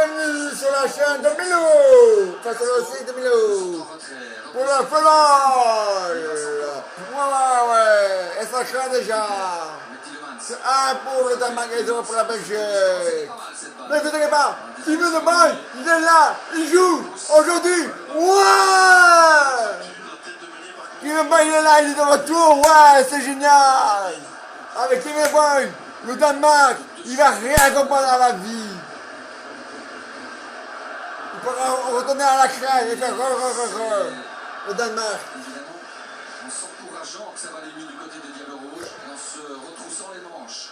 bienvenue sur la chaîne de Milo, enfin sur le site de Milo, pour la finale. Ouais, et ça craint déjà. C'est 1 pour le Danemark et 0 pour la Belgique. Ne vous inquiétez pas, Steven De Bruyne, il est là, il joue aujourd'hui. Ouais, Steven De Bruyne, il est là, il est de retour. Ouais, c'est génial. Avec Steven De Bruyne, le Danemark, il va rien comprendre à la vie. Il pourra retourner à la crème et faire le Danemark. En s'encourageant que ça va aller mieux du côté des Diables Rouges et en se retroussant les manches.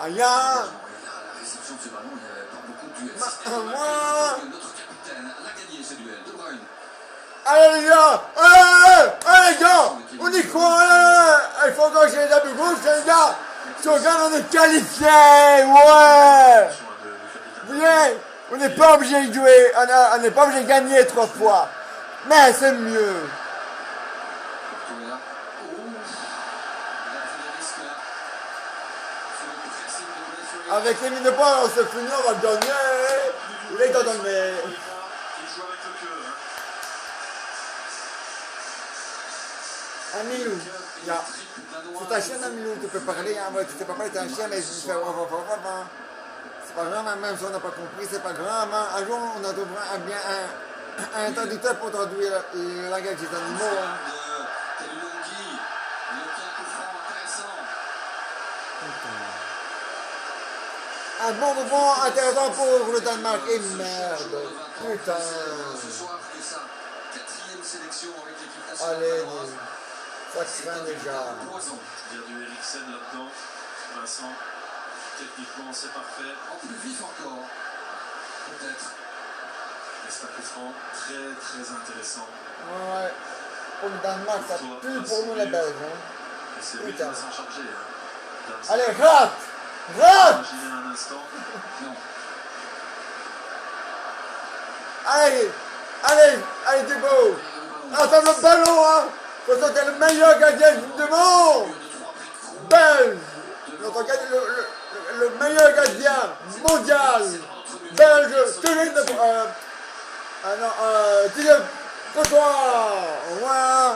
Aïe. La réception de ce ballon, il n'y avait pas beaucoup de duels. Notre capitaine l'a gagné ce duel. De Bruyne. Allez les gars, allez les gars, on y croit, il faut gauche les Diables Rouges, les gars. Si on gagne, on est qualifié, ouais. Vous voyez, on n'est pas obligé de jouer, on n'est pas obligé de gagner 3 fois. Mais c'est mieux. Avec les mines de points, on se finit, on va le donner. Les gars donner. Amilou, c'est ta chaîne Amilou, tu peux parler, hein, tu sais pas parler, t'es un chien, mais je fais c'est pas grave, même si on n'a pas compris, c'est pas grave. Hein. Un jour, on a trouvé un traducteur pour traduire le langage des animaux. Hein. Un bon mouvement intéressant pour le Danemark. Et merde. Putain. Allez, ça craint déjà. Il y a du Eriksen là-dedans. Vincent, techniquement c'est parfait. En plus vif encore. Peut-être. Et c'est un coup franc très intéressant. Ouais. Pour le Danemark, ça pue pour nous les Belges. Hein. Et c'est lui qui va s'en charger. Hein. Allez, rate. Imaginez un instant. Non. Allez, Thibaut. Attends le ballon, hein. Parce que t'es le meilleur gardien du monde. Belge. Le meilleur gardien mondial. Belge. Thierry de... Thierry Courtois. Ouais.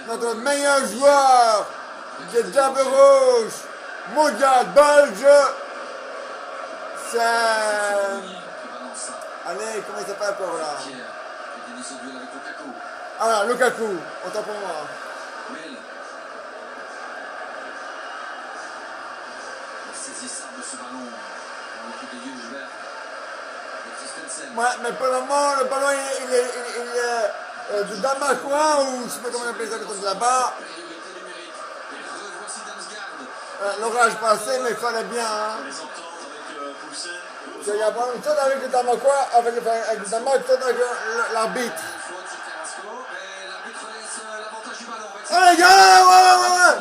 Notre meilleur joueur des Diables Rouges mondial belge, c'est... Allez, comment il s'appelle encore là? Ah là, Lukaku, autant pour moi. Ouais, mais pour le moment, le ballon il est du Damacoin, ou je sais pas comment on appelle ça, comme là-bas. L'orage passé, mais il fallait bien. Hein. Il y a pas une chose avec le Damacoin, avec le Damak, une chose avec l'arbitre. Oh les gars, ouais.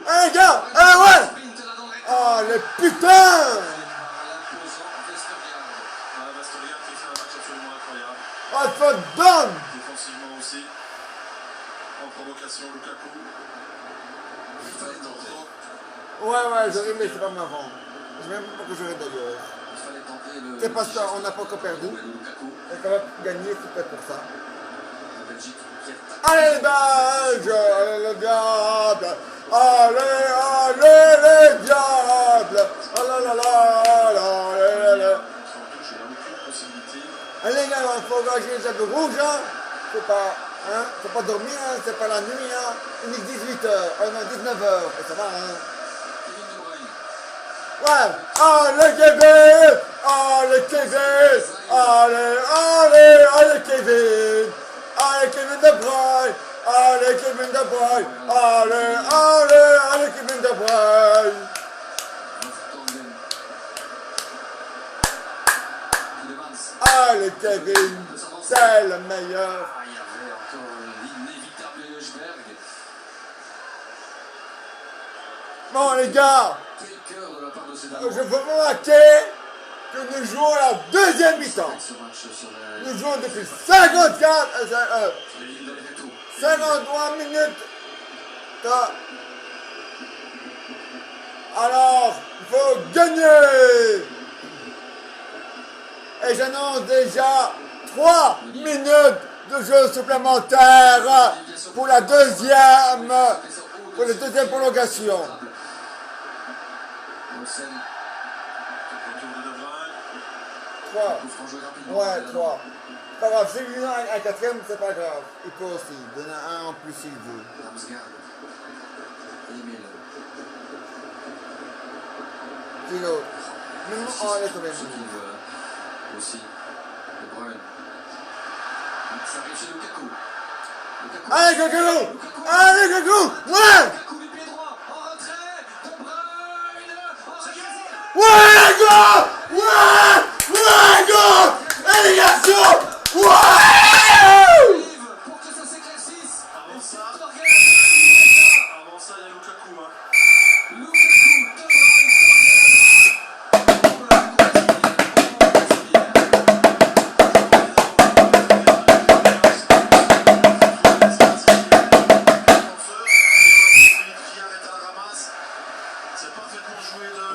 Oh les gars, ouais. Oh les putains. Oh, ça donne. Défensivement aussi. En provocation, Lukaku. Ouais, j'aurais aimé, c'est pas mon avant. Je sais même pas que j'aurais d'ailleurs. C'est parce qu'on n'a pas encore perdu. Et qu'on va gagner, c'est peut-être pour ça. Allez les Belges, allez les diables, allez les diables, oh là là là. Allez les gars, il faut engager les Diables Rouges, hein. Faut pas dormir, hein. C'est pas la nuit, hein. Il est 18h, non 19h, et ça va, hein. Ouais, allez Kevin, allez Kevin, allez Kevin, allez Kevin De Bruyne, allez Kevin De Bruyne, allez Kevin De Bruyne. Allez Kevin, c'est le meilleur. Il y avait encore l'inévitable Eusberg. Bon les gars, je veux remarquer que nous jouons la deuxième mi-temps. Nous jouons depuis 54 53 minutes. Alors, il faut gagner. Et j'annonce déjà 3 minutes de jeu supplémentaire pour la deuxième prolongation. Retour de De Bruyne. 3. Ouais, 3. Pas grave, si il y en a un quatrième, c'est pas grave. Il peut aussi donner un en plus s'il veut. Qui l'autre? Mais non, on laisse tomber. Aussi. De Bruyne. Ça arrive chez Lukaku. Allez, Lukaku! Allez, Lukaku! Ouais! Lukaku du pied droit. En retrait. De Bruyne. Ouais, go! Ouais! Ouais, go! Élégation! Ouais! Pour que ça s'éclaircisse. Avant ça, il y a Lukaku. Hein. Lukaku, De Bruyne,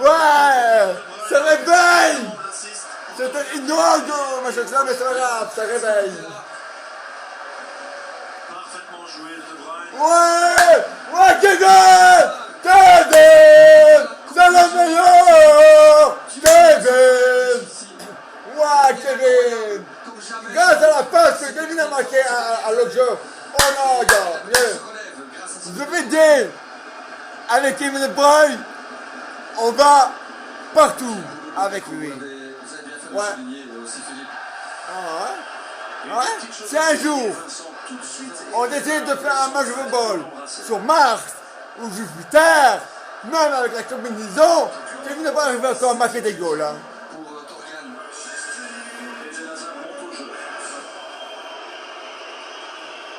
Ouais! Ça réveille! C'était une drogue, mais c'est pas grave, ça réveille. Parfaitement joué de Bruyne. Ouais! Ouais, Kevin! Kevin! C'est le meilleur! Kevin! Ouais, Kevin! Grâce à la passe que Kevin a marqué à l'autre jeu, on a gagné. Je vais dire, avec Kevin De Bruyne, on va partout avec lui. Ouais. Ah ouais? Ouais? Si un jour, on décide de faire un match de football sur Mars ou Jupiter, même avec la combinaison, Kevin ne va pas arriver encore à marquer des goals. Hein.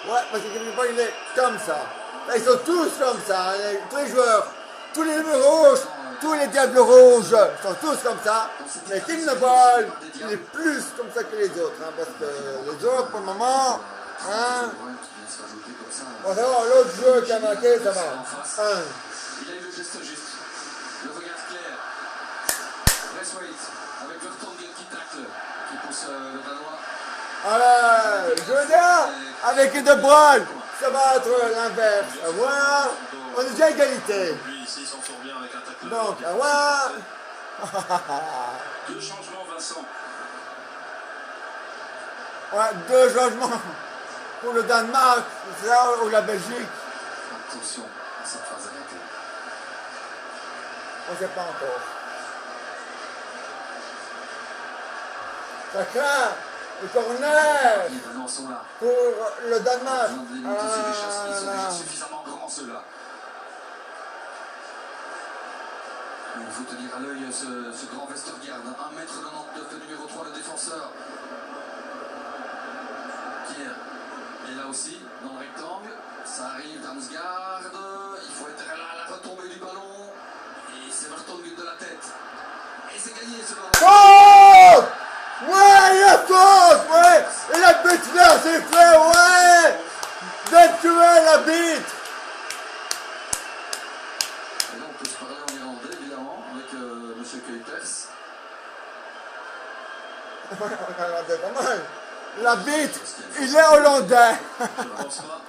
Ouais, parce que Kevin De Bruyne, il est comme ça. Là, ils sont tous comme ça, hein. Tous les joueurs, tous les numéros rouges, tous les diables rouges sont tous comme ça. Mais Kevin De Bruyne, il est plus comme ça que les autres, hein, parce que les autres, pour le moment, hein. On va voir l'autre jeu qui a marqué, ça va. Il a eu le geste juste, le regard clair. Braithwaite avec Vertonghen qui tacle, qui pousse le Danois. Allez, je veux dire, avec De Bruyne, ça va être l'inverse. Voilà, on est déjà à égalité. Lui, ici, il s'en sort bien avec un tacle. Donc, voilà. Deux changements, Vincent. Ouais, 2 changements pour le Danemark, ça, ou la Belgique. Attention à cette phase arrêtée. On ne sait pas encore. Ça craint le corner Les Danois sont là. pour le Danemark. Ils sont déjà suffisamment grands ceux-là. Il faut tenir à l'œil ce grand Vestergaard, 1m99 de numéro 3, le défenseur. Pierre est là aussi, dans le rectangle. Ça arrive Damsgaard. Il faut être là à la retombée du ballon. Et c'est Vertonghen de la tête. Et c'est gagné ce ballon. Oh! Ouais, il a faute! Ouais! Et la bite là, c'est fait, ouais! D'être tué la bite! Et là, on peut se parler en irlandais, évidemment, avec M. Kuipers. Regardez pas mal. La bite, il est hollandais. Je ne pense pas.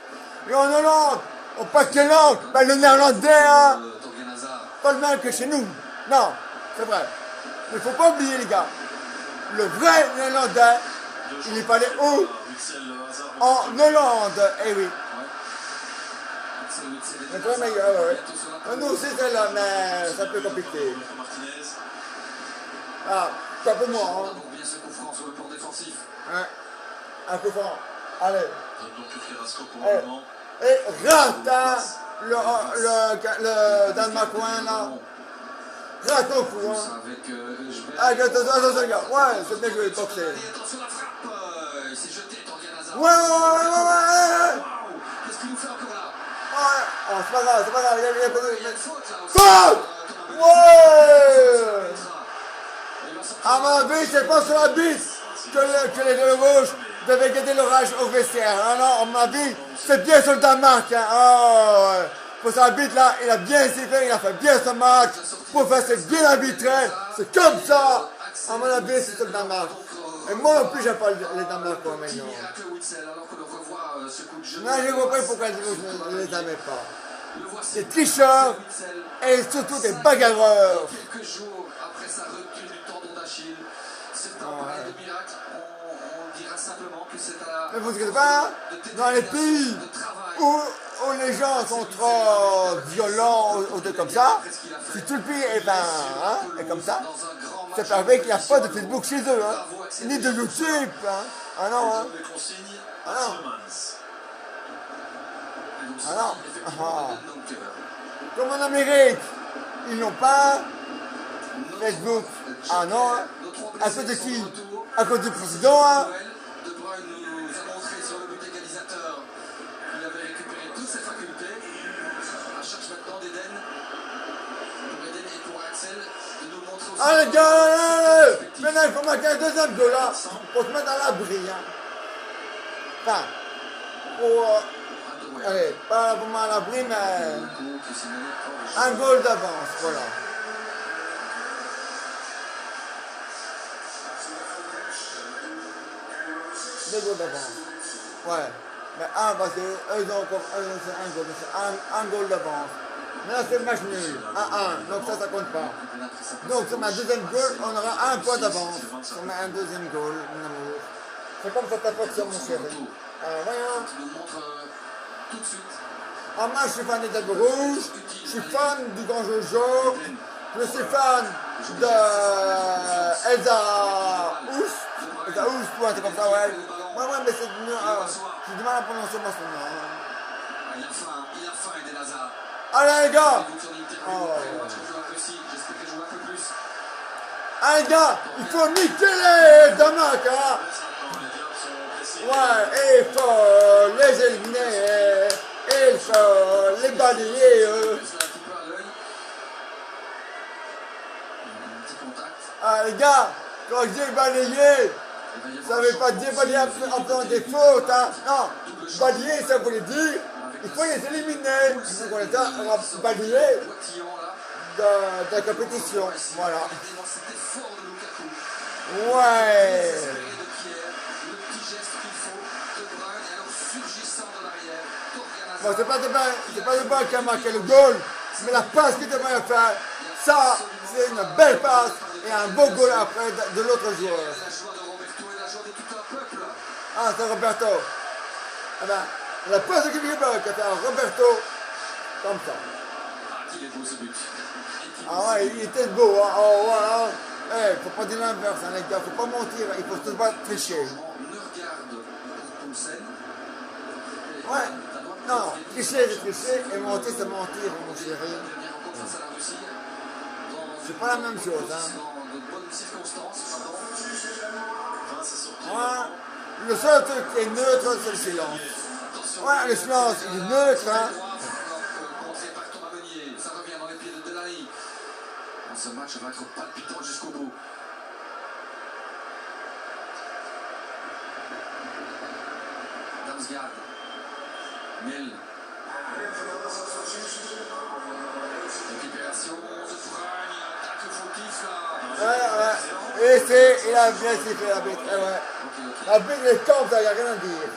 Et en Hollande, on parle quelle langue? Ben, le néerlandais, hein? Torgan Hazard. Pas le même que chez nous. Non, c'est vrai. Mais il faut pas oublier, les gars. Le vrai néerlandais, il est allé où? Witsel, Hazard. En Hollande. Eh oui. Axel Witsel est Le déjà vrai meilleur, ouais. bientôt sur la Nous aussi, c'est là, mais c'est un peu compliqué. Martinez. Ah, pas pour moi, hein. Donc bien ce coup franc sur le plan défensif. Hein. Un coup franc. Allez. Donc Carrasco pour Eh. le moment. Et rate, hein, le Danemarkois, là. Rate au coup, hein. Ça avec Eusberg. Ah, attention, les gars. Ouais, c'est bien joué, boxer. Et attention la frappe. Il s'est jeté Torgan Hazard. Ouais. Waouh. Qu'est-ce qu'il nous fait encore là? Ouais. Oh, c'est pas grave, Il y a une faute là aussi. Faute. Thomas Ouais. Il va sortir. À mon avis, c'est pas sur la bite que les deux gauches Vous avez gardé l'orage au vestiaire. Ah non, on m'a dit, c'est bien sur le Danemark. Hein. Oh, ouais. Pour sa bite là, il a bien sifflé, il a fait bien son match. Pour faire, c'est bien arbitré. C'est comme ça. À mon avis, c'est sur le Danemark. Et moi non plus, j'aime pas les Danemark maintenant. Non, je ne vois pas pourquoi je ne les aimais pas. Des tricheurs et surtout des bagarreurs. Quelques jours après sa rupture du tendon d'Achille, certains parlaient de miracle. On dira simplement que c'est à mais vous ne savez pas, dans les pays où les gens sont trop violents ou des comme ça, si tout le pays est comme ça, c'est pareil qu'il n'y a pas de Facebook chez eux, hein, ni de YouTube. Hein. Ah non, hein. Ah non. Ah non. Ah. Comme en Amérique, ils n'ont pas Facebook. Ah non, hein. À cause de qui? À cause du président, hein. De Bruyne nous a montré sur le but égalisateur qu'il avait récupéré toutes ses facultés. On cherche maintenant d'Eden. Pour Eden et pour Axel de nous montrer aussi. Ah les gars, maintenant il faut marquer un deuxième goal là pour se mettre à l'abri. Hein. Enfin, pour. Allez, pas pour mettre à l'abri, mais. Un goal d'avance, voilà. Deux goals d'avance. Ouais. Mais un, parce qu'eux ont encore un goal d'avance. Maintenant c'est le match nul. 1-1. Donc ça compte pas. Donc sur ma deuxième goal, on aura un point d'avance. Sur un deuxième goal, mon amour. C'est comme ça que ça fonctionne, mon chéri. Voyons. Ah, moi je suis fan des Diables Rouges. Je suis fan du Grand Jojo. Je suis fan de Elsa Oust. Elsa Oust, ouais, c'est comme ça, ouais. Ouais, mais c'est j'ai du mal à prononcer moi son nom. Il a faim, Eden Hazard. Allez, les gars! Allez, les gars, il faut niquer les Danemark, hein! Ouais, il faut les éliminer, il faut les balayer. Ah, les gars, quand je dis balayer, ça ne veut pas dire balayer en faisant des fautes, hein? Non, balayer, ça voulait dire. Il faut les éliminer. Donc on va balayer de la compétition. Voilà. Ouais. Bon, c'est pas de balle qui a marqué le goal, mais la passe qu'il devrait faire, ça, c'est une belle passe et un beau goal après de l'autre joueur. Ah, c'est Roberto. Eh ben, la passe de Kevin qui a fait un Roberto comme ça. Ah ouais, il était beau. Hein. Oh, voilà. Eh, faut pas dire l'inverse, hein, les gars. Faut pas mentir. Il faut se pas tricher. Ouais. Non, tricher, c'est tricher. Et mentir, c'est mentir, mon chéri. C'est pas la même chose. Hein. Ouais. Le seul truc qui est neutre, c'est le silence. Ouais, le silence, il est neutre, hein. Ça revient dans les pieds de Delaney. Ce match va être palpitant jusqu'au bout. Damsgaard. Miel. Récupération de Bruyne, attaque fautif là. Ouais. Il a bien sifflé la bête. Ouais. La bête, il est comme ça, il n'y a rien à dire.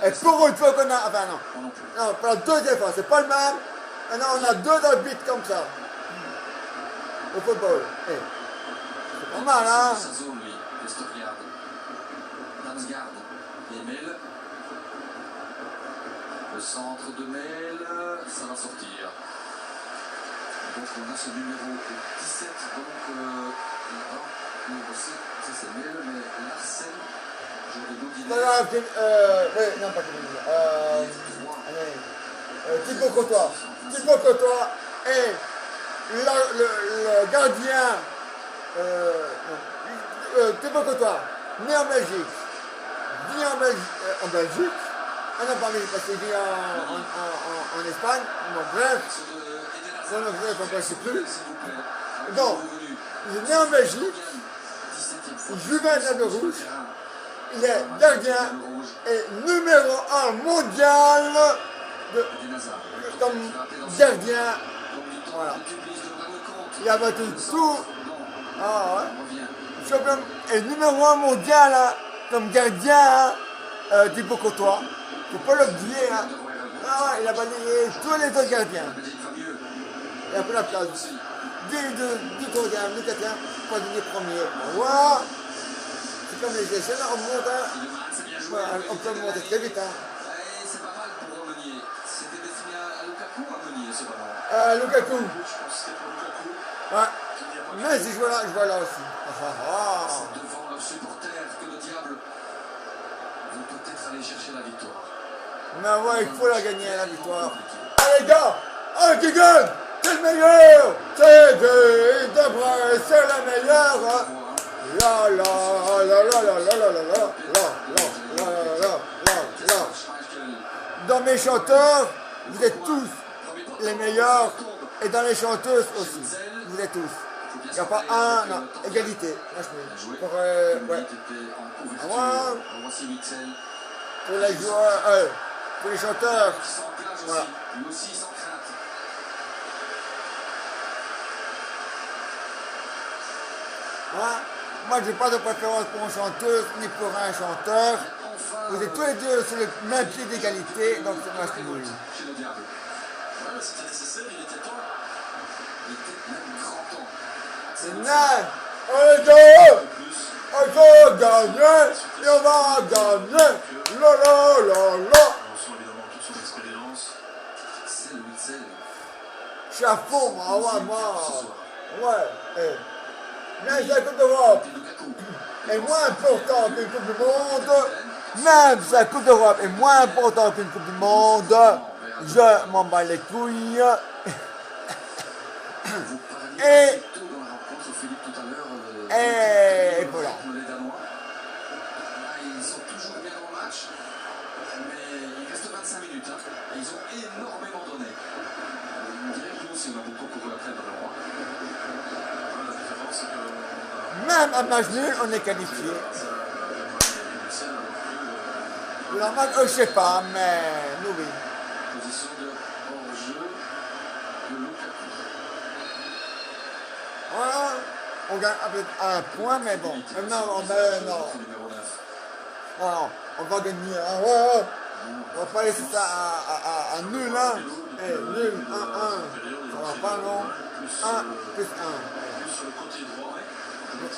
Et pour une fois qu'on a. Enfin, non. Non, pour la deuxième fois, c'est pas le même. Maintenant, on a deux arbitres comme ça. Au football. C'est pas mal, hein? Sa zone, lui, Vestergaard. Damsgaard. Et Mel. Le centre de Mel. Ça va sortir. Donc, on a ce numéro 17. Donc, numéro 7. Ça, c'est Mel, mais Larsen. Non, pas Thibaut Courtois. Thibaut Courtois est le gardien. Thibaut Courtois, né en Belgique. Vit en Belgique. Ah non, pas en Belgique, parce qu'il vit en Espagne. Bon, bref. Bon, je ne sais plus. Donc, il est né en Belgique. Il joue à Diable Rouge. il est gardien et numéro 1 mondial comme gardien. Voilà. Il a battu tout. Ah ouais. Champion et numéro 1 mondial hein, comme gardien hein, Thibaut Courtois. Faut pas l'oublier. Hein. Ah ouais, il a balayé tous les autres gardiens. Il a pris la place. Du troisième, du quatrième, pas du premier. Voilà. C'est comme les échelles, on monte. Hein. Voilà, on peut monter très vite. Hein. C'est pas mal pour Meunier. C'était destiné à Lukaku ou à Meunier ce ballon? Lukaku. Je pense que c'était pour Lukaku. Ouais. Mais si je vois là aussi. C'est devant leurs supporters que le diable vont peut-être aller chercher la victoire. Mais ouais, il faut la gagner, la victoire. Allez, les gars, qui gagne? C'est le meilleur. C'est Debray, c'est le meilleur. Hein. La la la la la la la la la la. Dans mes chanteurs, vous êtes tous les meilleurs. Et dans les chanteuses aussi. Vous êtes tous. Il n'y a pas un, non, égalité. Pour, ouais. Pour les joueurs, pour les chanteurs. Voilà. Hein? Moi, j'ai pas de préférence pour une chanteuse ni pour un chanteur. Vous êtes tous les deux sur le même pied d'égalité, donc c'est moi qui vous dis. C'était nécessaire, il était temps. Il était même grand temps. C'est neuf. On est deux. On va gagner. Et on va gagner. La la la la. On sent évidemment toute son expérience. C'est Witzel. Je suis à fond, moi. Ouais. Mais la Coupe d'Europe est moins importante qu'une Coupe du Monde. Même si la Coupe d'Europe est moins importante qu'une Coupe du Monde, je m'en bats les couilles. Et voilà. Ils sont toujours bien dans le match, mais il reste 25 minutes hein, et ils ont énormément donné. On dirait que nous aussi on a beaucoup couru après le ballon. La différence, c'est que Même à match nul, on est qualifié. La match, je sais pas, mais nous oui. Position de hors-jeu de Lukaku. Voilà. On gagne peut-être un point, mais bon. Non. Numéro 9. Alors, on va gagner. Hein. Ouais. On va pas laisser ça à nul, hein. Nul, 1-1. Ça va pas, non? 1 plus 1. plus sur le côté droit.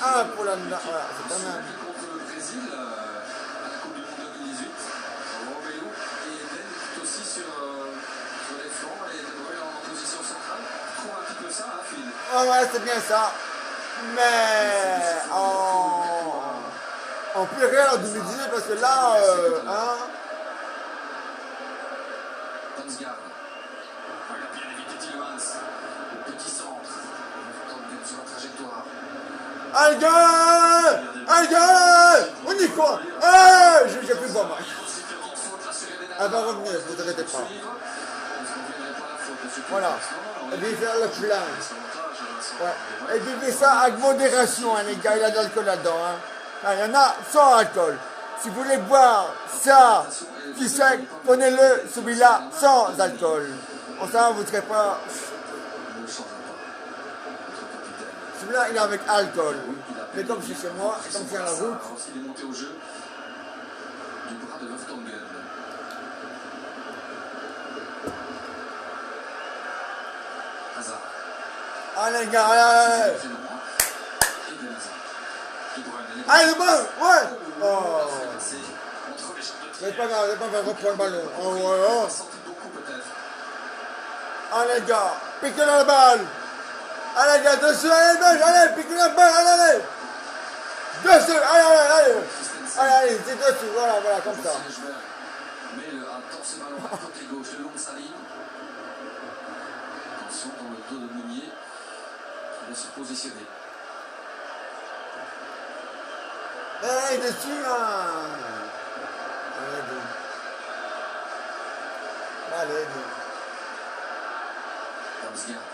1 pour la... Voilà, c'est pas mal. Contre le Brésil à la Coupe du Monde 2018. Romelu et Eden tout aussi sur les flancs et De Bruyne en position centrale. On trouve un petit peu ça, hein, Phil. Ouais, c'est bien ça. Mais on peut rien en 2018 parce que là, hein. Damsgaard. Il a bien évité Tielemans. Le petit centre. On tente bien sur la trajectoire. Allez, on y croit. J'ai plus de bon match. Elle va revenir, vous inquiétez pas. Voilà. Et puis faire le plein. Ouais. Et puis faites ça avec modération, hein, les gars, il y a de l'alcool là-dedans. Hein. Il y en a sans alcool. Si vous voulez boire ça, qui sec, prenez-le, celui-là, sans alcool. Comme ça, vous ne serez pas... Celui-là, il est avec alcool. Mais comme c'est chez moi, comme c'est à la route... Il est monté au jeu du bras de Vertonghen. Hazard. Allez, les gars, allez. Allez, le ballon, ouais. Oh. C'est pas grave, c'est pas grave, reprends le ballon. Oh, ouais, Allez, les gars, piquez la balle. Allez, les gars, dessus, allez, piquez la balle, allez. Dessus, allez. Allez, c'est dessus, voilà, comme ça. Mais un torse ballon à côté gauche, le long de sa ligne. Attention dans le dos de Meunier. Il va se positionner. Allez, dessus, là. Allez. Damsgaard.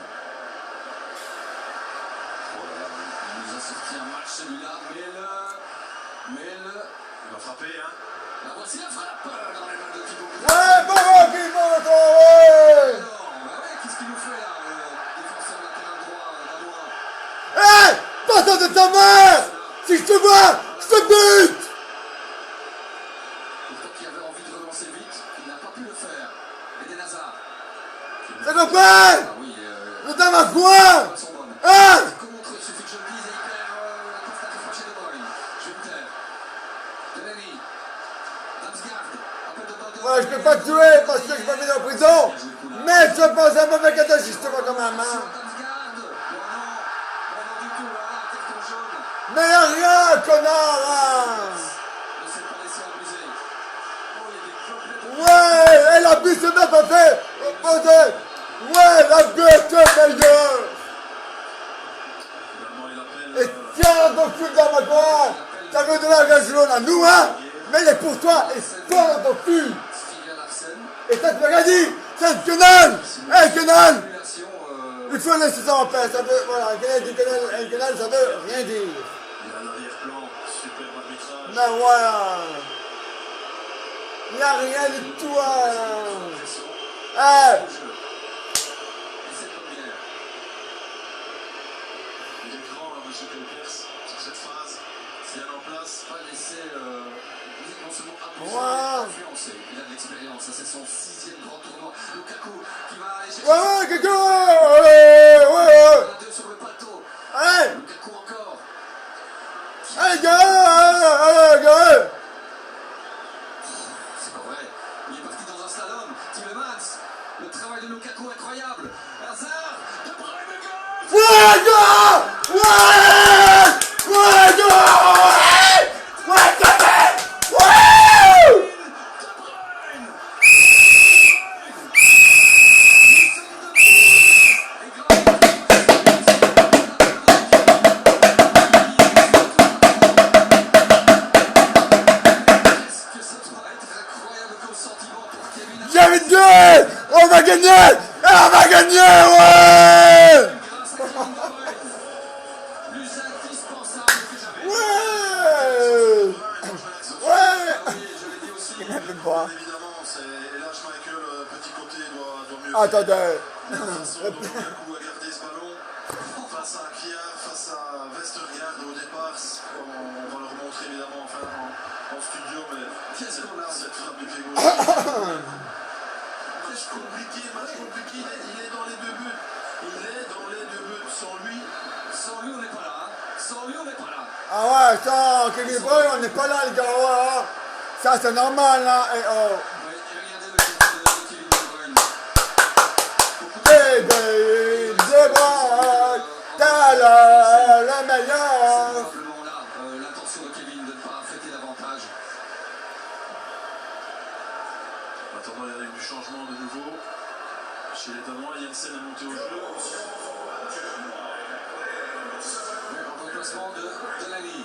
Oh là là, il nous a sorti un match celui-là, mais le Il va frapper, hein. La voici la frappe dans les mains de Thibaut. Ouais, bravo, qui monte, ouais. Alors, bah ouais, qu'est-ce qu'il nous fait là, le défenseur latéral droit, danois. Hé, passe de ta main. Si je te vois, je te bute. Pourtant qui avait envie de relancer vite, il n'a pas pu le faire. Eden Hazard. C'est le pain. Ah oui, Le dame à quoi. son bonne. Hein. Contre, il suffit que je le dise et il perd la passe d'attention chez De Bruyne. Je vais me taire. Delaney. Damsgaard. Appel de balle de... Ouais, je peux pas te tuer parce que je peux mettre en prison. Mais je pense à un mauvais catéchisme quand même, hein. Damsgaard. Bon non du tout, là, carton jaune. Mais y'a rien, connard, hein. Ne s'est pas laissé abuser. Oh, il y a des complètes... Ouais, et la buse se met pas fait. Ouais, la bête est meilleure. Finalement, il Et appelle. tiens, donc tu dans ma coin. Ça veut de la jaune à nous, hein. Mais il est pour toi et toi dans ton cul. Stiga Larsen. Et ça, tu m'as rien dit. C'est un canal. Hé, canal. Simulation, Il faut laisser ça en paix. Ça veut, voilà, un canal, ça veut rien dire. Il a l'arrière-plan. Superbe arbitrage. Mais voilà. Il n'y a rien du tout, hein. Hey. Et c'est comme bien. Il est grand, hein, monsieur Pelpers, sur cette phase. Bien en place. Pas laisser non seulement abuser, Ouais. mais influencer. Il a de l'expérience, ça c'est son 6e grand tournoi. Lukaku qui va aller chercher. Ouais, quelqu'un. Ouais. On a 2 sur le plateau. Hey. Lukaku encore. Hey, gars. C'est pas vrai. Il est parti dans un slalom. Tielemans. Le travail de Lukaku incroyable. Hazard. De Bruyne de gauche. Ouais, gars. Ouais, gars. Ouais, quand même. Ouais. De Bruyne. Est-ce que ça doit être incroyable comme sentiment pour Kevin? J'avais dit. On va gagner. On va gagner, ouais. Grâce à Kevin De Bruyne. Plus indispensable que jamais. Ouais. Ouais. Ah oui, je l'ai dit aussi. Même pas. Évidemment, et là, Schmeichel, petit côté, doit mieux Attendez. faire. La façon dont Lukaku a gardé ce ballon face à Kiar, face à Vestergaard au départ, on va leur montrer évidemment en studio, mais Qu'est-ce qu'on a? cette frappe du pied gauche. Match compliqué, il est dans les deux buts. Il est dans les deux buts. Sans lui, Sans lui, on n'est pas là. Hein. Sans lui, on n'est pas là. Ah ouais, ça, Kevin De Bruyne, on n'est pas là, les gars, ouais, hein. Ça, c'est normal, là, et oh. Ouais, et regardez le but de Kevin De Bruyne. Kevin De Bruyne, t'es le meilleur. Probablement là, l'intention de Kevin de ne pas fêter davantage. en attendant, il y a eu du changement de nouveau. Chez les Danois, Jensen est monté au jeu. En remplacement de Delaney.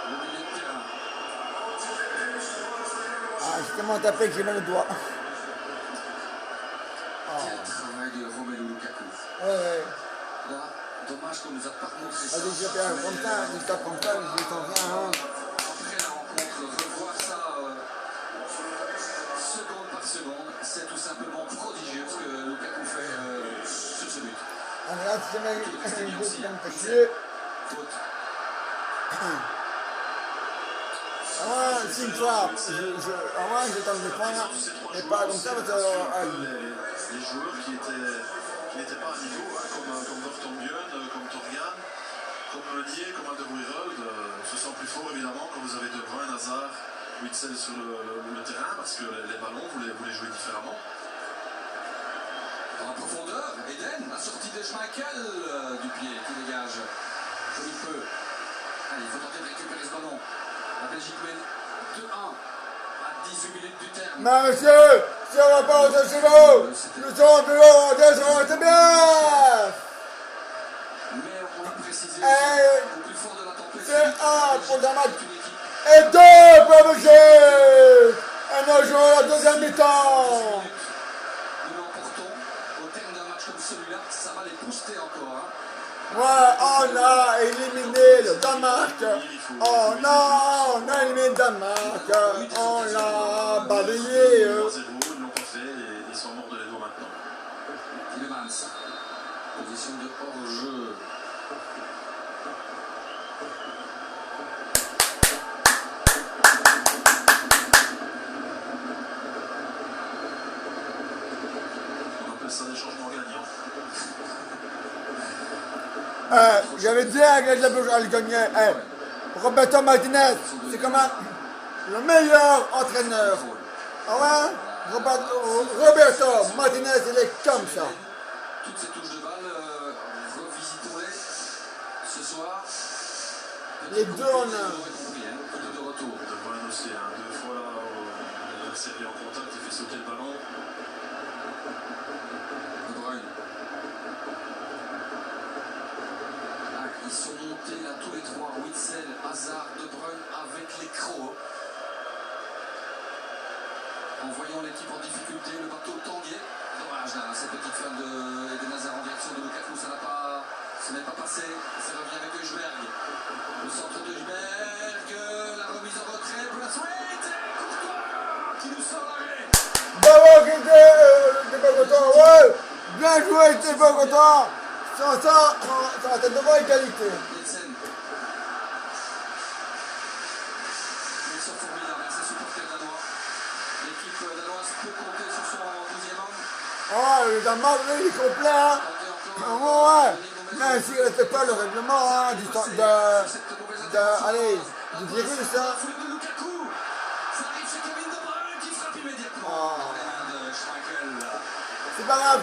Le milieu de terrain. Ah, j'ai tellement tapé que j'ai mal au doigt. Quel travail de Romelu Lukaku. Ouais. Là, dommage qu'on nous a pas montré ça. Vas-y, je vais faire comme ça, je tape comme ça, je t'en viens, hein. Après la rencontre, revoir ça seconde par seconde, c'est tout simplement prodigieux ce que Lukaku fait sur ce but. Allez, là, tu te mets une bouche comme t'as chier. Faute. Ah ouais, c'est une fois. Ah ouais, je tente de prendre, mais pas comme ça, parce que. Les joueurs qui n'étaient pas à niveau, hein, comme Vertonghen, comme Torgan, comme Meunier, comme Alderweireld, se sent plus fort évidemment quand vous avez De Bruyne, Hazard, Witsel sur le terrain, parce que les ballons, vous les jouez différemment. En profondeur, Eden, la sortie de Schmeichel du pied qui dégage comme il peut. Allez, il faut tenter de récupérer ce ballon. La Belgique mène 2-1 à 18 minutes du terme. Mais monsieur, si on va pas au chevaux, nous sommes plus haut, c'est bien. Mais on va préciser Hey, au plus fort de la tempête. c'est un pour le match. Une équipe Et deux pour monsieur. Et nous jouons la deuxième mi-temps. nous l'emportons. Au terme d'un match comme celui-là, ça va les booster encore. Hein. Ouais, on a éliminé le Danemark. On a éliminé le Danemark. On l'a balayé. 1-0, ils l'ont pas fait et ils sont morts de les doigts maintenant. Tillemans, position de hors-jeu. On appelle ça des changements gagnants. J'avais dit à le gagner. Roberto Martinez, c'est quand même le meilleur entraîneur. Ah ouais? Roberto Martinez, il est comme ça. Toutes ces touches de balle, revisitons-les ce soir. Les deux en un. Tout est de retour. De Bruyne aussi, hein. 2 fois l'adversaire est en contact, il fait sauter le ballon. De Bruyne. Ah, ils sont montés là tous les trois. Witsel, Hazard, De Bruyne avec les crocs. En voyant l'équipe en difficulté, le bateau tanguait. Dommage là, cette petite fin d'Eden Hazard en direction de Lukaku, ça n'est pas passé. Ça revient avec Husberg. Le centre de Husberg, la remise en retrait, place Courtois qui nous sort l'arrêt. Bravo, Thibaut Courtois, ouais! Bien joué, Thibaut Courtois! Ça, c'est de bonne qualité. Nielsen. Ils sont formidables, ces supporters danois. L'équipe danoise peut compter sur son deuxième homme. Ah, le Danemark, il est complet, hein? Ouais. Mais s'il ne respecte pas le règlement, hein, allez, du virus, hein? Ça arrive chez Kevin De Bruyne qui frappe immédiatement. De Schmeichel. C'est pas grave,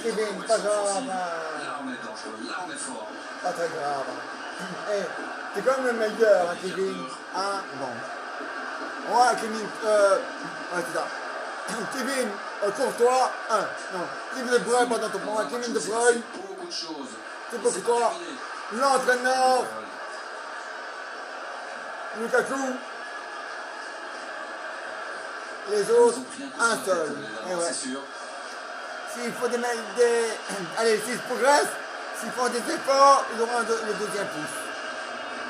Kevin, pas grave. Hein. Là on est dangereux, là on est fort. Pas très grave. Hey, c'est quand même le meilleur, hein, Kevin. Hein? Bon. Ouais, Kevin, ouais, c'est ça. Kevin, Courtois, non. Kevin De Bruyne, pardon, pour moi, Kevin De Bruyne. Beaucoup de choses. C'est pour toi. L'entraîneur. Lukaku. Les autres, un seul. Et ouais. C'est sûr. S'il faut allez, s'ils progressent, s'ils font des efforts, ils auront le deuxième pouce.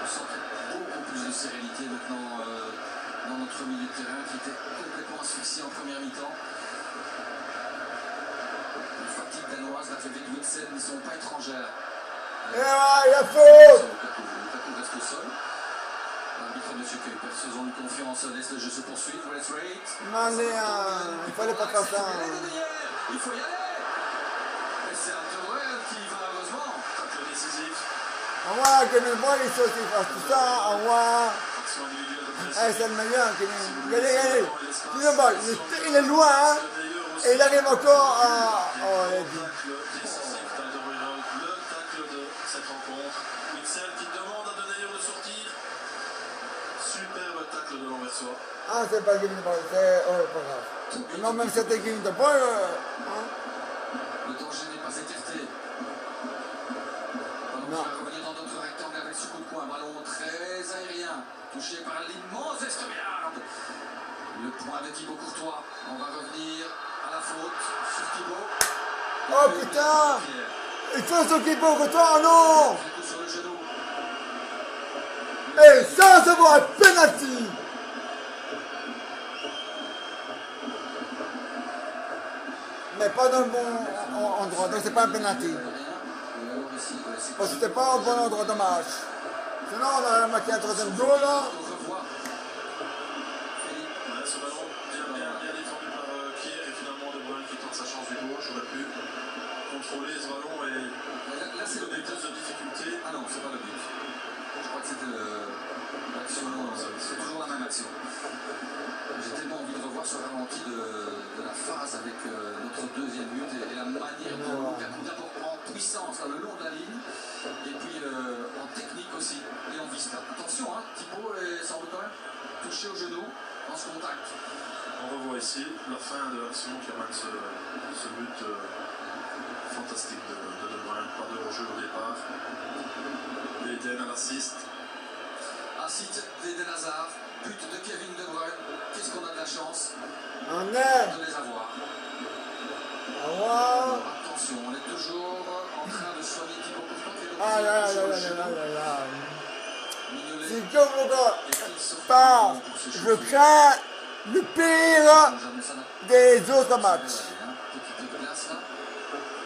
On sent qu'il y a beaucoup plus de sérénité maintenant dans notre milieu de terrain qui était complètement asphyxié en première mi-temps. La fatigue danoise, la fatigue de Witsen ne sont pas étrangères. Et ouais, il y a faute. Lukaku reste au sol. L'arbitre M. Kuiper, faisons-lui confiance, laisse le jeu se poursuivre. Let's rate. Allez, il fallait pas faire ça. Il faut y aller. Et c'est un Tourelle qui malheureusement. Tacle décisif. Au revoir, Kevin De Bruyne, il saute, il fasse tout ça. Au revoir. Action individuelle de Eh, c'est le meilleur, Kevin. Regardez. Il est loin, hein. Et il arrive encore à... Oh, il est dit. Le tacle de cette rencontre. Witsel qui demande à Denayer de sortir. Superbe tacle de l'Anversois. Ah, c'est pas Kevin De Bruyne, c'est... Oh, pas grave. Non, même si c'était Kevin De Bruyne, hein. Le danger n'est pas écarté. Ballon qui va revenir dans notre rectangle avec ce coup de poing. Ballon très aérien, touché par l'immense Escobiarde. Le point de Thibaut Courtois. On va revenir à la faute sur Thibaut. Oh putain! Il faut s'occuper au Courtois, oh non! Sur le genou. Et ça va être penalty! Mais pas dans le bon endroit, donc c'est pas un penalty. Parce que c'était pas au bon endroit, dommage. Sinon, on aurait marqué un troisième goal, là. Ce ballon bien défendu par Kier et finalement De Bruyne qui tente sa chance du gauche. J'aurais pu contrôler ce ballon et Là, c'est le des but. plus de difficulté. Ah non, c'est pas le but. Je crois que c'était l'action. C'est toujours la même action. J'ai tellement envie de revoir ce ralenti de la phase avec notre deuxième but et la manière dont Lukaku, d'abord en puissance, là, le long de la ligne, et puis en technique aussi, et en vista. Attention, hein, Thibaut semble quand même touché au genou dans ce contact. On revoit ici la fin de l'action qui amène ce but fantastique de Bruyne. Pas de hors-jeu au départ. Eden à l'assist. Assist d'Eden Hazard, but de Kevin De Bruyne. Qu'est-ce qu'on a de la chance On est. de les avoir. Au revoir. Attention, on est toujours en train de soigner Thibaut Courtois qui Aïe, aïe, aïe, aïe, aïe, aïe, aïe. C'est comme le gars part, je crains le pire des autres matchs. Petit peu de glace là.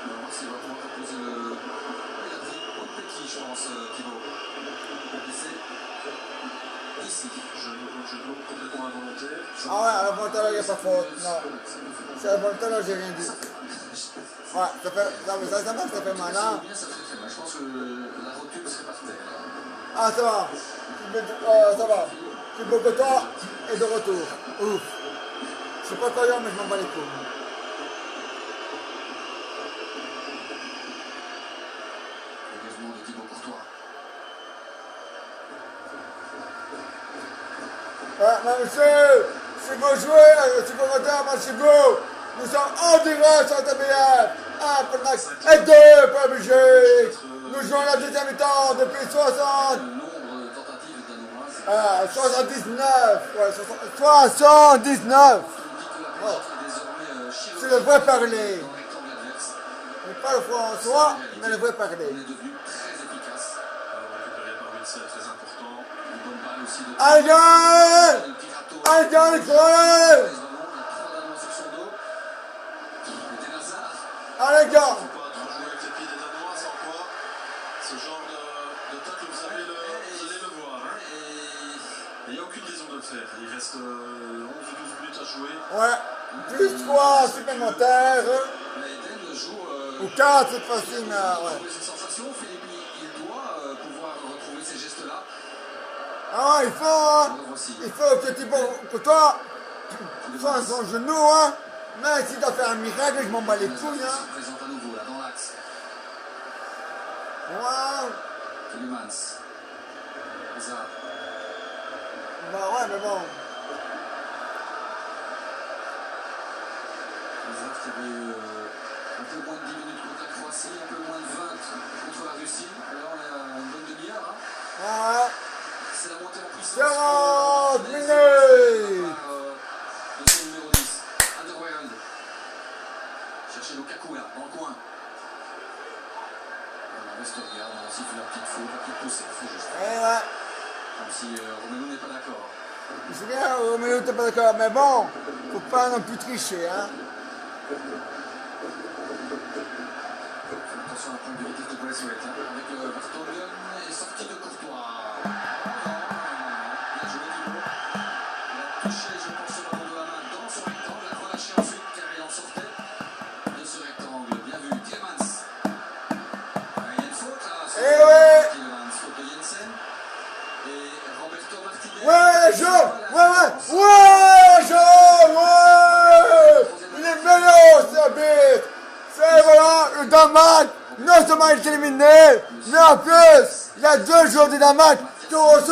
On va voir s'il va pouvoir reposer le. Il a pris beaucoup de petit, je pense, Thibaut. Et c'est ici. Genou complètement involontaire. Ah ouais, à la volonté là, il n'y a pas faute. Non. C'est à la volonté là, j'ai rien dit. Ouais, ça fait. Non, mais ça fait mal, hein. Bien, ça fait très mal. Je pense que la rotule serait par terre. Ah, ça va. Ça va. Tu peux que toi et de retour. Ouf. Je suis pas croyant, mais je m'en bats les couilles. Engagement de Thibaut Courtois. Ah, mais monsieur, si vous jouez, si vous votez à Machigo, nous sommes en direct sur TBF. Un pour Max et deux pour Belgique. Nous jouons la deuxième mi-temps depuis 60. Le nombre de tentatives danoises. 79. Ouais, 79. Oh. C'est le vrai parler. Mais pas le François, mais le vrai parler. On est devenu très efficace. Récupéré par Witzel, très important. Une bonne balle aussi de. Allez! Allez, allez! Allez, gars! Il ne faut pas trop jouer avec les pieds des Danois, sans quoi ce genre de tacle, vous allez le voir. Hein. Il n'y a aucune raison de le faire. Il reste 11 ou 12 minutes à jouer. Ouais, plus 3 supplémentaires. Eden joue. Ou 4 cette fois-ci, mais ouais. Ses sensations, Philippe, il doit pouvoir retrouver ces gestes-là. Ah ouais, il faut, hein. Il faut que toi, fasse son genou, hein. Mais s'il doit faire un miracle, je m'en bats les couilles, hein. Se présente à nouveau là dans l'axe. Ouais. Tielemans. Hazard. Bah ouais, mais bon. Hazard qui avait eu un peu moins de 10 minutes contre la Croatie, un peu moins de 20 contre la Russie. Là on est à une bonne demi-heure. Hein. Ouais. C'est la montée en puissance. 40 minutes. De son numéro 10. Alderweireld. Chercher Lukaku là, dans le coin. On reste regarde, on a sifflé la petite faute, la petite poussée, faut juste. Ouais. Comme si Romelu n'est pas d'accord. C'est bien, Romelu, t'es pas d'accord, mais bon, faut pas non plus tricher, hein. Attention à la pointe de vitesse de Braithwaite, hein, avec le Vertonghen et sortie de Courtois. Bien joué Thibaut. Il a touché, je pense, ce ballon de la main dans son rectangle, l'a relâché ensuite car il en sortait de ce rectangle. Bien vu, Tielemans. Il y a une faute là. Eh ouais. Tielemans, faute de Jensen. Et Roberto Martinez. Ouais, jaune. Ouais, jaune. Ouais. Il est vélo, c'est bête. C'est voilà, le Danemark, non seulement il est éliminé, mais en plus, il y a 2 jours de Danemark qui ont reçu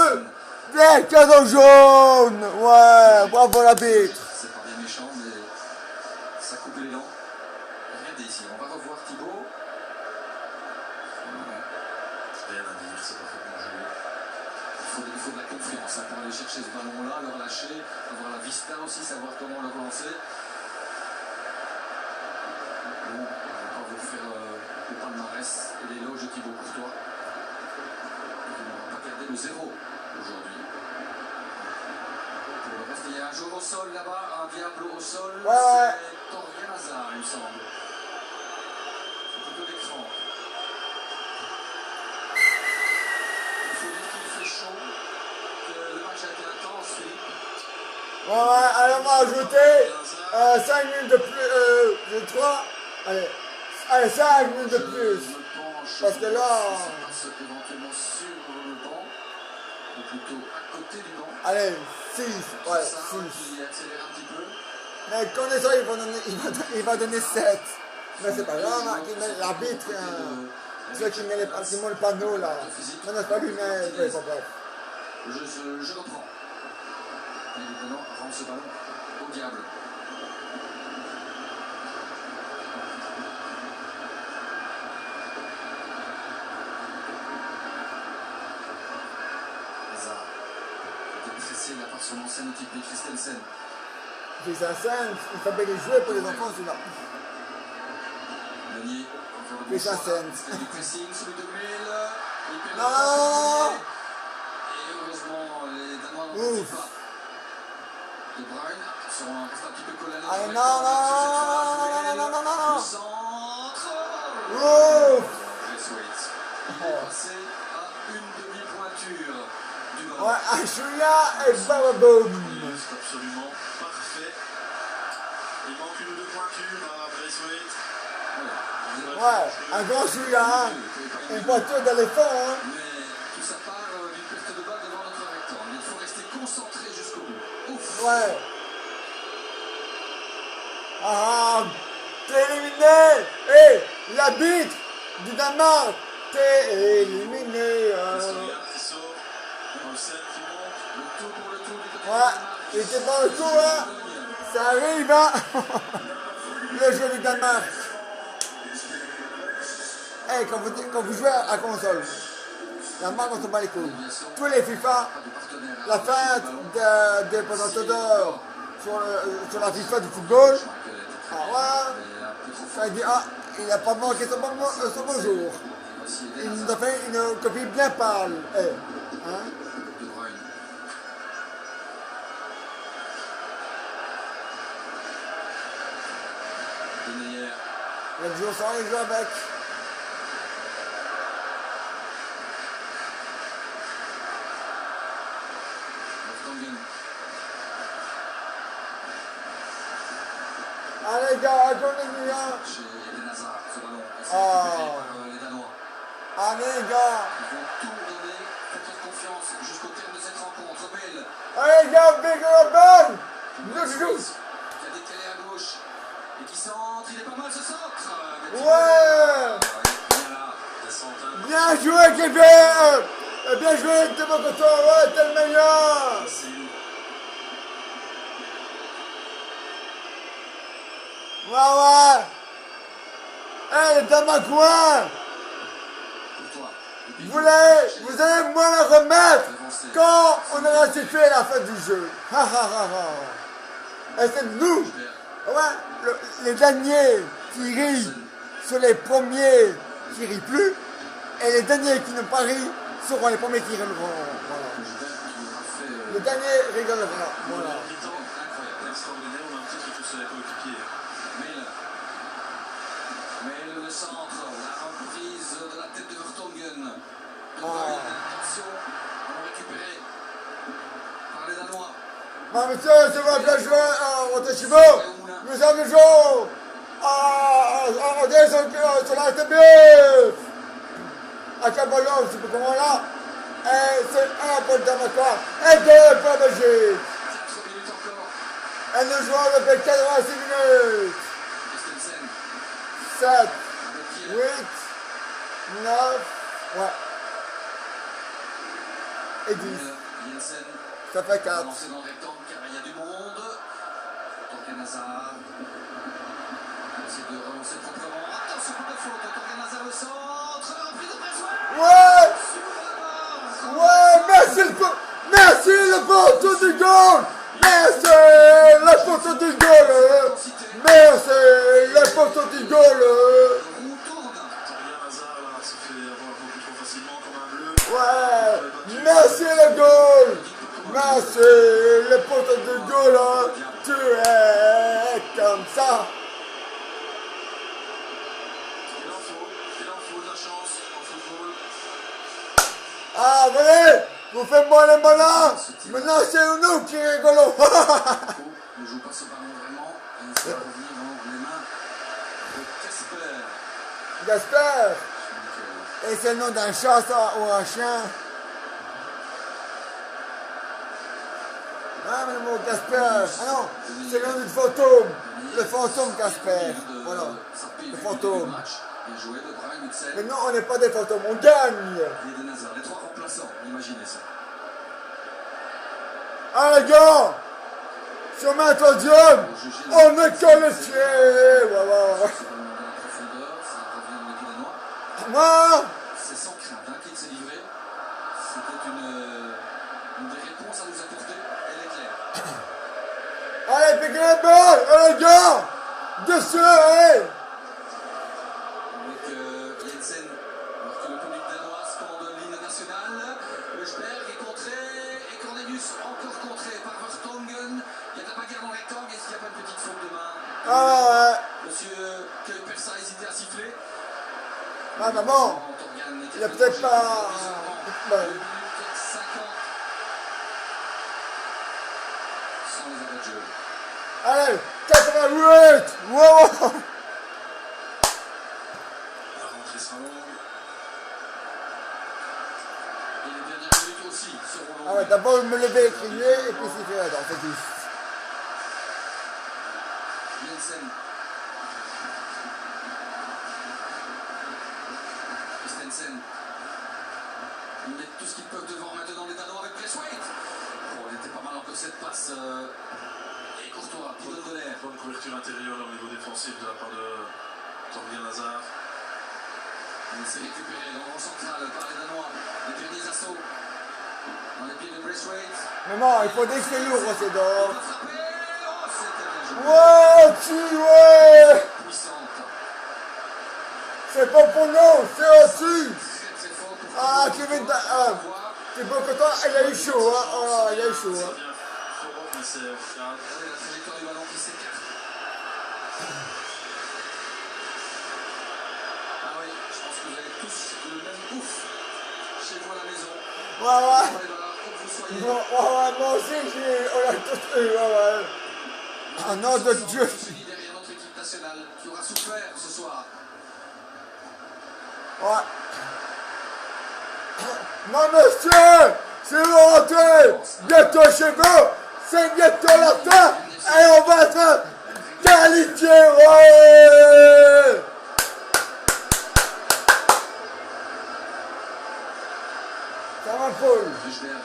des cartons jaunes. Ouais, bravo l'arbitre. C'est pas bien méchant, mais ça coupe l'élan. Regardez ici, on va revoir Thibaut. Rien à dire, c'est parfaitement joué. Il faut de la confiance hein, pour aller chercher ce ballon-là, le relâcher, avoir la vista aussi, savoir comment le relancer. Bon, on ne va pas vous faire le palmarès et l'éloge de Thibaut Courtois. On ne va pas garder le 0 aujourd'hui. Pour le reste, il y a un joueur au sol là-bas, un Diablo au sol. Ouais. C'est Torgan Hazard, il me semble. C'est plutôt l'écran. Il faut dire qu'il fait chaud, que le match a été intense, Philippe. Ouais, alors on va ajouter 5 minutes de plus, de 3. Allez, 5 minutes de plus. Parce que là. Passe éventuellement sur le banc, ou plutôt à côté du banc. Allez, 6. Ouais, Ça, 6. qui accélère un petit peu. Mais connaissant, il va donner 7. Mais c'est pas grave, hein, l'arbitre, ceux qui met le panneau là. Non, c'est pas lui, mais c'est pas grave. Je reprends. Et maintenant, rend ce ballon au diable. Hazard. Était pressé là par son ancien équipier Christensen. Christensen, il fallait les jouer pour les enfants, celui-là. Meunier. Christensen. Du pressing, celui de Mille. Il perd Non, le non, non, non. et heureusement, les Danois n'en Ouf. profitent pas. De Bruyne reste un petit peu collé à notre Allez, non, rectangle non, sur cette non, phase. non, non, non, non, non, non. Le centre. Ouf. Braithwaite. Il est passé à une demi-pointure du ballon. Ouais, Achuya et Bababoum. C'est absolument parfait. Il manque une ou deux pointures à Braithwaite. Ouais, un grand Chouya, hein. Une voiture d'éléphant, hein. Mais tout ça part d'une perte de balle devant notre rectangle. Il faut rester concentré jusqu'au bout. Ouf. Ouais. Ah, t'es éliminé. Hé, l'arbitre du Danemark, t'es éliminé. Historia qui sort. Olsen qui monte. Le tout pour le tout du côté du Ouais, Danemark. il était dans le coup, hein. Ça arrive, hein. Le jeu du Danemark. Hey, quand vous jouez à console, Danemark, on se bat les couilles. Tous les FIFA, la fin des présentateurs sur la FIFA du football, ah ouais, quand il dit, ah, il n'a pas manqué son bonjour. Il nous a fait une copie bien pâle. Hey, hein? De Bruyne. Denayer. Les joueurs sans les joueurs avec. Vertonghen. Allez, les gars, accordez-nous, hein. Chez Eden Hazard, ce ballon. Et c'est Ah. récupéré par les Danois. Allez, les gars. Ils vont tout donner, faites-leur confiance jusqu'au terme de cette rencontre. Bale, Allez, les gars, big Robin. Nous qui jouons. a décalé à gauche et qui centre. Il est pas mal ce centre. Mais Ouais. bien là. Descente, hein. Bien joué, Kevin. Bien joué, de mon côté. Ouais, t'es le meilleur. Facile. Ouais, ouais. Hey, les Damacois. Pour toi. Vous allez moi la remettre quand on aura sifflé la fin du jeu. Ha, ha, ha, ha. Et c'est nous. Ouais, les derniers qui rient sur les premiers qui rient plus. Et les derniers qui n'ont pas ri seront les premiers qui riront. Voilà. Les derniers rigoleront. Voilà. Incroyable, extraordinaire, on a un petit truc sur les coéquipiers. Mais le centre, la reprise de la tête de Vertonghen. Ah. Attention, on va récupérer par les Danois. Ma monsieur, c'est vrai bien joué, Rotechibo. Nous avons joué. On est sur la TB. À quel ballon, je sais pas comment là. Et c'est un pour le Damacois. Et deux pour la Belgique. 4 minutes encore. Et nous jouons depuis 86 minutes. Christensen 7, avec qui 8, 9, ouais. Et 10. Jensen Ça fait 4. lancé dans le rectangle car il y a du monde. Torgan Hazard. Essaie de relancer proprement. Attention pour la faute. Torgan Hazard au centre. Reprise de Braithwaite. Ouais! Sur la barre. Ouais! Merci le poteau du goal! Merci le poteau du goal! Merci le poteau du goal! Roue tourne. Torgan Hazard là, se fait avoir beaucoup trop facilement comme un bleu. Ouais! Merci le goal! Merci le poteau du goal! Hein. Tu es comme ça! Il en faut de la chance en football. Ah, venez! Vous faites moi les malins! Maintenant c'est nous qui rigolons! Ne joue pas ce ballon vraiment. Et ça va revenir dans les mains de Casper. Jasper! Et c'est le nom d'un chat ça, ou un chien? Ah, mais le mot Casper! Ah non! C'est le nom du fantôme! Le fantôme Casper! Voilà! Le fantôme! Bien joué de Bruyne, Witzel. Mais non, on n'est pas des fantômes, on gagne! Et Eden Hazard. Les 3 remplaçants. Imaginez ça. Ah les gars! Sur ma troisième, on est qualifié! Voilà! Ce ballon dans la profondeur, ça revient dans l'équipe danois. Moi! C'est sans crainte hein, qu'il s'est livré. C'était une des réponses à nous apporter. Elle est claire. Allez, piquez les balles! Allez les gars! Dessus, allez! Avec Jensen, alors que le public danois scande Ouais. Monsieur Persa a hésité à siffler. Ah, maman. Il a peut-être pas. 2 minutes 50. Sans les arrêts de jeu. Allez, 88. Wow. La rentrée sera longue. Et les dernières minutes aussi seront longues. Ah ouais, d'abord me lever et crier, et puis siffler là-dedans, c'est tout. Jensen. Christensen. Ils mettent tout ce qu'ils peuvent devant maintenant les Danois avec Braithwaite. Oh, elle était pas mal encore cette passe. Et Courtois qui donne de l'air. Bonne couverture intérieure au niveau défensif de la part de Torgan Hazard. Il s'est récupéré dans le rang central par les Danois. Les derniers assauts. Dans les pieds de Braithwaite. Maman, il faut des lourd, c'est Il d'or. va frapper. Oh, c'était bien joué. Wow, tu, ouais. Puissante. C'est pas pour nous, c'est au-dessus. Très fort pour Ah, Kevin, c'est bon que toi, il a eu chaud, hein. Oh, il a eu chaud, Ça hein. vient fort, mais c'est off cadre. Regardez la trajectoire du ballon qui s'écarte. Ah oui, je pense que vous avez tous le même ouf chez vous à la maison. Ouais, ouais. Où que vous soyez. Ouais, moi aussi, on a tous eu, ouais. Ah, nom de Dieu. Se lie derrière notre équipe nationale qui aura souffert ce soir. Ouais. Non, monsieur, c'est rentré. Bientôt chez vous. C'est bientôt la fin. Et on va être qualifié, ouais. Ça va, Paul. Rujberg,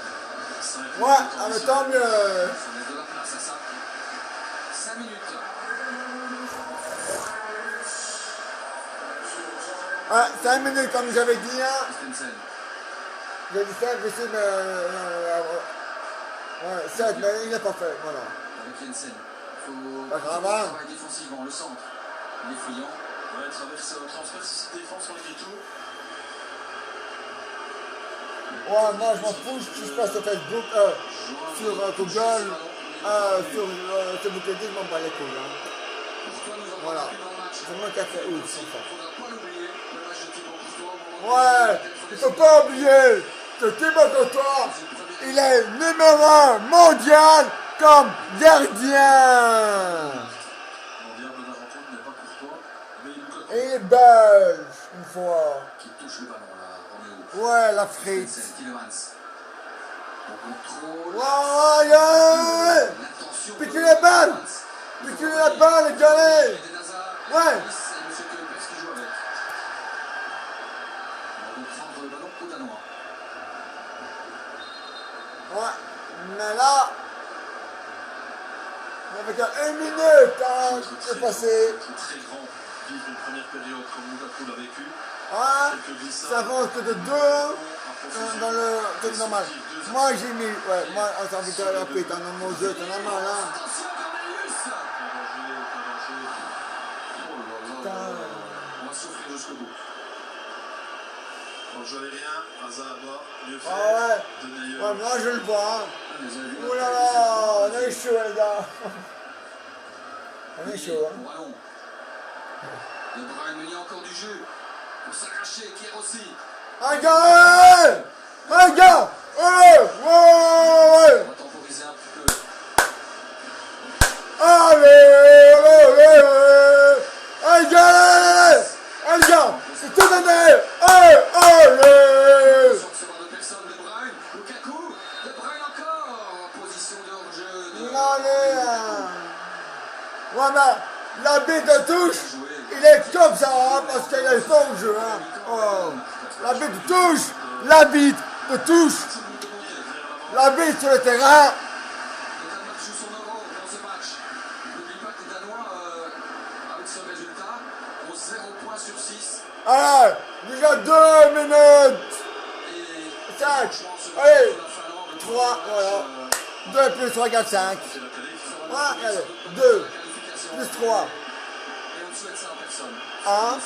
Ouais, ah, mais tant mieux. ça laisse de la place à ça. 5 minutes. Ouais, 5 minutes, comme j'avais dit, hein. Christensen. J'ai dit 5 aussi, mais. Ouais, 7, mais il n'est pas fait, voilà. Avec Jensen. Il faut Pas grave, hein. travailler défensivement. Le centre. Il est fouillant. Ouais, transverse ici défense malgré tout. Ouais, moi je m'en fous si je passe sur Facebook, sur Google, sur Bouquetis, je m'en bats les couilles. Hein. Courtois nous en Voilà. parle plus dans le match. C'est moi qui a fait ouf, Il sans ça. ne faudra pas l'oublier. Le match de Thibaut Courtois. Au moment Ouais, il faut pas oublier que Thibaut Courtois, il est numéro 1 mondial comme gardien. Mon diable de la rencontre n'est pas Courtois, mais il nous Et il est belge, une fois. qui touche le ballon là, Roméo. Ouais, la frite. Christensen, Tielemans. Au contrôle. Ouais, ouais. L'intention. Piquez la balle. Piquez la balle, les gars. Ouais. Ouais. C'est Monsieur Kepes qui joue avec. On va donc prendre le ballon au Danois. Ouais, mais là, avec un 1 minute, hein, c'est passé. très grand vivre une première période comme Lukaku l'a vécu. Hein, Quelques glissades. ça avance que de 2 dans le truc normal. Moi j'ai mis, ouais, moi en envie de la pite, en mon jeu, t'en as mal, hein. Attention, Cornelius. Oh là là. On va souffrir jusqu'au bout. En jeu aérien, Hazard doit mieux faire. Ah ouais, De Neuer. ouais, moi je le vois, hein. Vous avez vu Oh la là taille de là, cette on est chaud les gars. On est chaud, hein. Bon, allons. Le Bruyne Meunier encore du jeu. Pour s'arracher, Kier aussi. Un gars, un gars, ouais, ouais. On va temporiser un petit peu. Allez, allez, allez, allez, gars, c'est tout donné, allez, allez. Sur ce banc de personne, De Bruyne. Lukaku. De Bruyne encore. En position de hors-jeu. De... Allez, ouais, mais la bite de touche, il est comme ça, hein, parce qu'il est fort au jeu, hein. Oh. La bite de touche, la bite de touche, la bite sur le terrain. Le Danemark joue son euro dans ce match. N'oublie pas que les Danois, avec ce résultat, ont 0 points sur 6. Allez, déjà 2 minutes. Et 5, franchement, ce match allez, contre la Finlande, 3, voilà. 2 plus 3, 4, 5. C'est la qualif. Ouais, allez, 2, plus 3. Et on ne souhaite ça à personne. 1,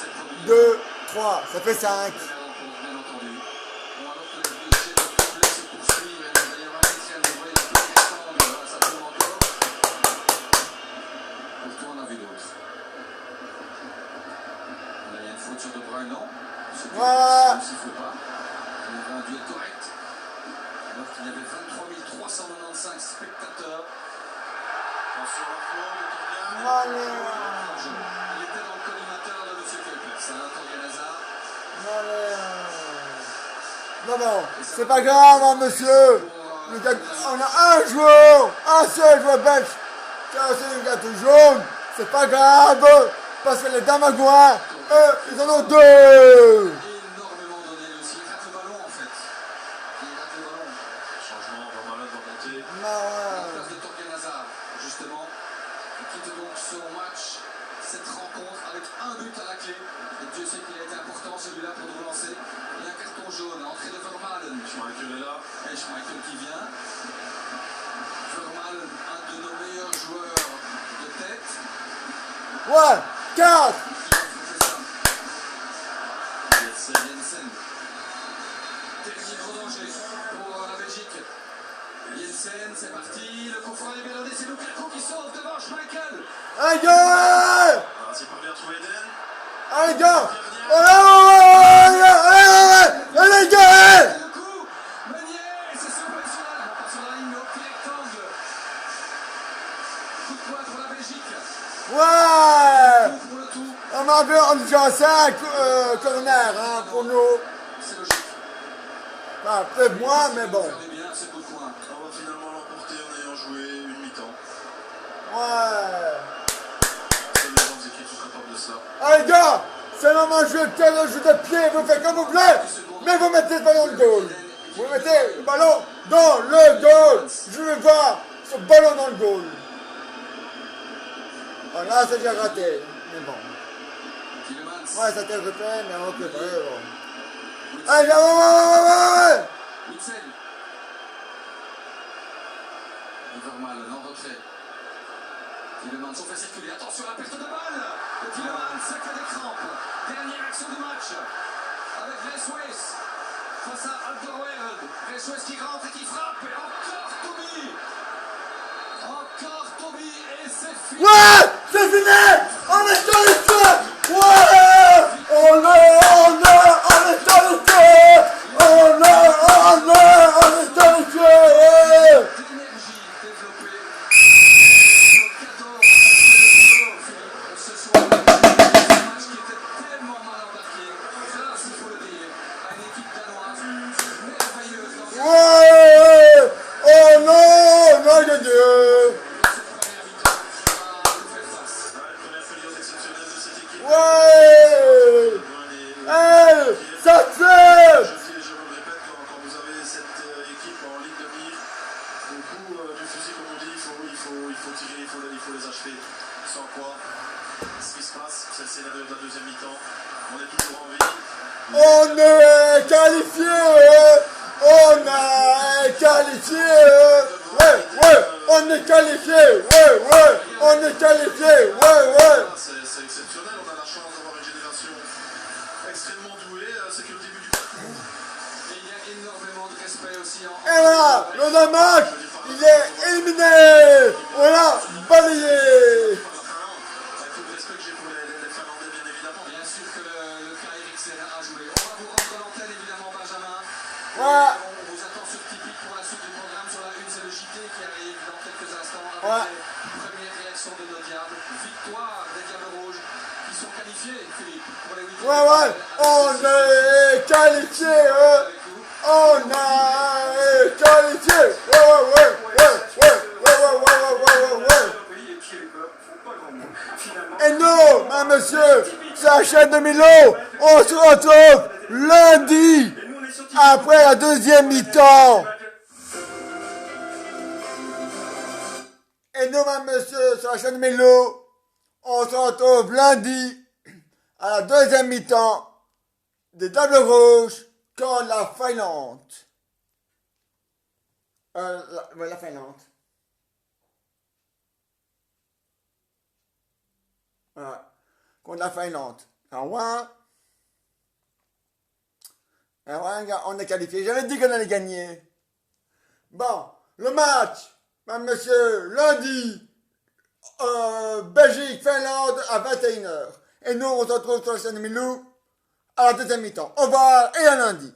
2, 3, ça fait 5. Bien entendu. Bon, alors que les déchets de complet se poursuivent, et il va y avoir un Etienne, vous voyez, la plus récente, ça tourne encore. Pourtant, on a vu d'autres. faute sur De Bruyne, non. Voilà. Ne siffle pas. Il y avait un duel correct. Alors qu'il y avait 23 395 spectateurs. Attention à la faute de Torgan. Allez. Il était dans le collimateur de M. Kuipers. Torgan Hazard. Non, non, c'est pas grave, hein, monsieur. On a un seul joueur belge qui a reçu une carte jaune. C'est pas grave, parce que les Damagouins, eux, ils en ont deux. Énormément donné aussi. Il rate le ballon en fait. Il rate le ballon. Changement, Vermaelen va monter. La place de Torgan Hazard, justement. Il quitte donc son match, cette rencontre avec un but à la clé. Et Dieu sait qu'il a été important celui-là pour nous relancer. Et un carton jaune, entrée de Vermaelen. Schmeichel est là. Et Schmeichel qui vient. Vermaelen, un de nos meilleurs joueurs de tête. Ouais, 4. Jensen. Dernier gros danger pour la Belgique. Jensen, c'est parti. Le coup franc est bien donné. C'est Lukaku qui sauve devant Schmeichel. Un gars. Ah, c'est pas bien trouvé Eden. Un gars. Allez, gars. Le coup. Meunier, c'est sauvé sur la, pas sur la ligne, mais au petit rectangle. Coup de poing pour la Belgique. Ouais. Pour le tout. On est déjà à 5 corner hein, pour nous. C'est logique. Enfin, peut-être moins, mais bon. Regardez bien ce coup de poing. On va finalement l'emporter en ayant joué une mi-temps. Ouais. Seules les grandes équipes sont capables de cela. Allez, gars, c'est le moment de jouer le jeu de pied, vous faites comme vous voulez, mais vous mettez le ballon de goal. Vous mettez le ballon dans le goal. Je veux voir ce ballon dans le goal. Voilà, c'est déjà raté, mais bon. Tielemans. Ouais, ça t'est repéré, mais on peut pas. Bon. Allez, ouais. Witsel. Vermaelen en retrait. Tielemans, on fait circuler. Attention à la perte de balle. Et Tielemans, ça fait des crampes. Dernière action du match. Avec Rees face à Alderweireld. Rees qui rentre et qui frappe. Et encore Toby. Encore Toby. Et c'est fini. Ouais, c'est fini. On est dans le jeu. Ouais, on est dans le jeu. On est dans le jeu. L'énergie développée. Le cadeau ce soir. Un match qui était tellement mal embarqué. Grâce, il faut le dire, à une équipe danoise merveilleuse dans Ouais. Oh non, non de Dieu. cette première mi-temps à nous faire face. La première période exceptionnelle de cette équipe. Ouais. Hey, ça te fait. Je me le répète, quand vous avez cette équipe en ligne de mire, au bout du fusil, comme on dit, il faut tirer, il faut les achever. Sans quoi, ce qui se passe, c'est le scénario de la deuxième mi-temps. On est toujours en vie. On est qualifié. On est qualifié. Ouais, on est qualifié. Ouais, on est qualifié. Ouais. C'est exceptionnel, on a la chance d'avoir une génération extrêmement douée. C'est que le début du parcours. Et il y a énormément de respect aussi en. Et voilà, le Danemark, il est éliminé. Voilà, balayé. Par la Finlande, avec tout le respect que j'ai pour les Finlandais, bien évidemment. Bien sûr que le cas Eriksen a joué. On va vous rendre l'antenne évidemment, Benjamin. Ouais. On vous attend sur Tipeee pour la suite du programme. Sur la une, c'est le JT qui arrive dans quelques instants avec Ouais. les premières réactions de nos diables. Victoire des Diables Rouges qui sont qualifiés, Philippe, pour les huitièmes. Ouais, on est qualifié. Avec nous. On est qualifié. Ouais. Et nous, monsieur, c'est la chaîne de Milo. On se retrouve lundi après la deuxième mi-temps. Et nous, monsieur, sur la chaîne de Milo, on se retrouve lundi à la deuxième mi-temps des Tables Rouges contre la Finlande. La Finlande. Voilà. Contre la Finlande. Alors, on est qualifié. J'avais dit qu'on allait gagner. Bon, le match, monsieur, lundi, Belgique, Finlande à 21h. Et nous, on se retrouve sur la chaîne de Milou à la deuxième mi-temps. Au revoir et à lundi.